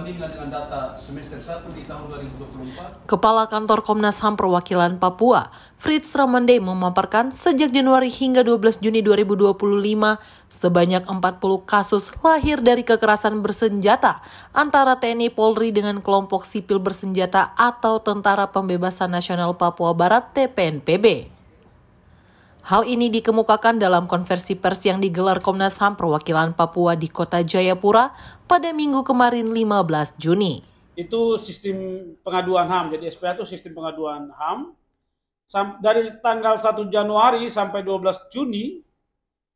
perbandingan dengan data semester 1 di tahun 2024. Kepala Kantor Komnas HAM Perwakilan Papua, Frits Ramande memaparkan sejak Januari hingga 12 Juni 2025, sebanyak 40 kasus lahir dari kekerasan bersenjata antara TNI Polri dengan kelompok sipil bersenjata atau Tentara Pembebasan Nasional Papua Barat (TPNPB). Hal ini dikemukakan dalam konversi pers yang digelar Komnas HAM Perwakilan Papua di Kota Jayapura pada Minggu kemarin 15 Juni. Itu sistem pengaduan HAM, jadi SPA itu sistem pengaduan HAM. Dari tanggal 1 Januari sampai 12 Juni,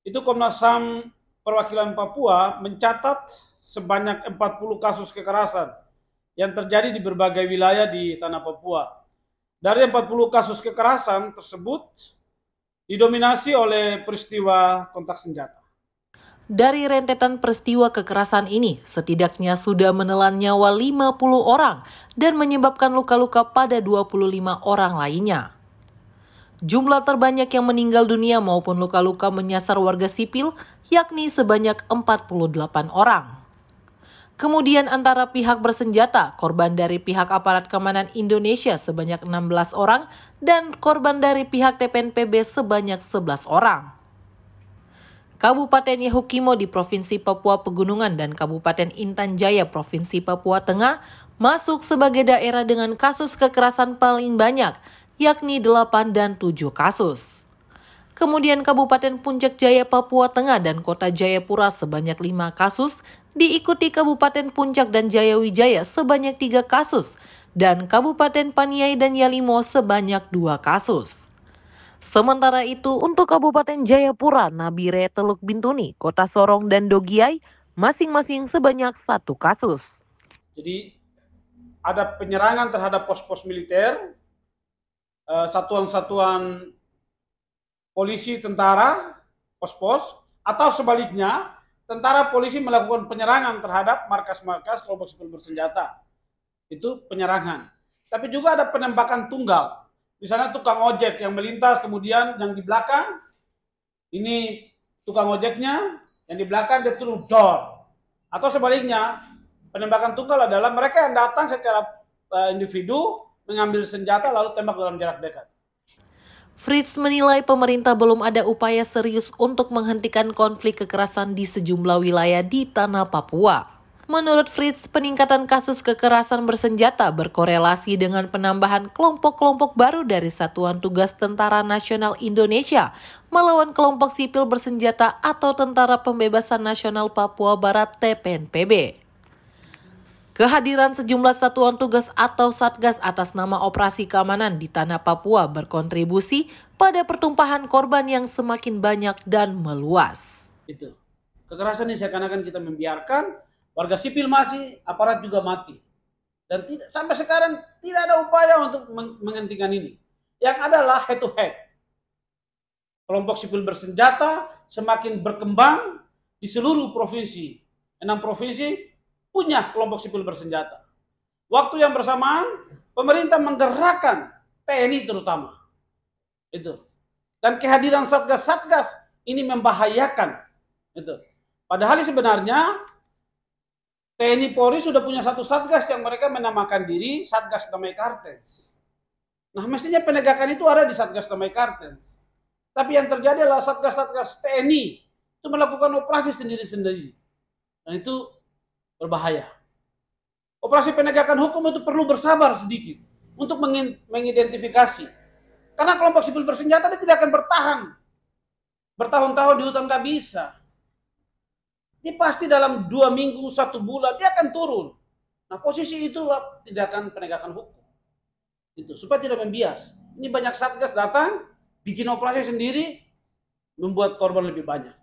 itu Komnas HAM Perwakilan Papua mencatat sebanyak 40 kasus kekerasan yang terjadi di berbagai wilayah di tanah Papua. Dari 40 kasus kekerasan tersebut, didominasi oleh peristiwa kontak senjata. Dari rentetan peristiwa kekerasan ini, setidaknya sudah menelan nyawa 50 orang dan menyebabkan luka-luka pada 25 orang lainnya. Jumlah terbanyak yang meninggal dunia maupun luka-luka menyasar warga sipil, yakni sebanyak 48 orang. Kemudian antara pihak bersenjata, korban dari pihak aparat keamanan Indonesia sebanyak 16 orang dan korban dari pihak TPNPB sebanyak 11 orang. Kabupaten Yahukimo di Provinsi Papua Pegunungan dan Kabupaten Intan Jaya Provinsi Papua Tengah masuk sebagai daerah dengan kasus kekerasan paling banyak, yakni 8 dan 7 kasus. Kemudian Kabupaten Puncak Jaya Papua Tengah dan Kota Jayapura sebanyak 5 kasus, diikuti Kabupaten Puncak dan Jaya Wijaya sebanyak 3 kasus, dan Kabupaten Paniai dan Yalimo sebanyak 2 kasus. Sementara itu, untuk Kabupaten Jayapura, Nabire, Teluk Bintuni, Kota Sorong, dan Dogiai masing-masing sebanyak 1 kasus. Jadi ada penyerangan terhadap pos-pos militer, satuan-satuan polisi, tentara, pos-pos, atau sebaliknya, tentara polisi melakukan penyerangan terhadap markas-markas kelompok sipil bersenjata. Itu penyerangan. Tapi juga ada penembakan tunggal. Misalnya tukang ojek yang melintas, kemudian yang di belakang, ini tukang ojeknya, yang di belakang dia turun dor. Atau sebaliknya, penembakan tunggal adalah mereka yang datang secara individu, mengambil senjata lalu tembak dalam jarak dekat. Frits menilai pemerintah belum ada upaya serius untuk menghentikan konflik kekerasan di sejumlah wilayah di tanah Papua. Menurut Frits, peningkatan kasus kekerasan bersenjata berkorelasi dengan penambahan kelompok-kelompok baru dari Satuan Tugas Tentara Nasional Indonesia melawan kelompok sipil bersenjata atau Tentara Pembebasan Nasional Papua Barat (TPNPB). Kehadiran sejumlah satuan tugas atau satgas atas nama operasi keamanan di tanah Papua berkontribusi pada pertumpahan korban yang semakin banyak dan meluas. Itu. Kekerasan ini seakan-akan kita membiarkan, warga sipil mati, aparat juga mati. Dan sampai sekarang tidak ada upaya untuk menghentikan ini. Yang adalah head to head. Kelompok sipil bersenjata semakin berkembang di seluruh provinsi. 6 provinsi punya kelompok sipil bersenjata. Waktu yang bersamaan, pemerintah menggerakkan TNI terutama. Itu. Dan kehadiran satgas-satgas ini membahayakan. Itu. Padahal sebenarnya TNI Polri sudah punya satu satgas yang mereka menamakan diri Satgas Damai Kartens. Nah, mestinya penegakan itu ada di Satgas Damai Kartens. Tapi yang terjadi adalah satgas-satgas TNI itu melakukan operasi sendiri-sendiri. Dan itu berbahaya. Operasi penegakan hukum itu perlu bersabar sedikit untuk mengidentifikasi. Karena kelompok sipil bersenjata dia tidak akan bertahan. Bertahun-tahun di hutan nggak bisa. Ini pasti dalam 2 minggu, 1 bulan dia akan turun. Nah, posisi itulah tindakan penegakan hukum. Itu supaya tidak membias. Ini banyak satgas datang, bikin operasi sendiri, membuat korban lebih banyak.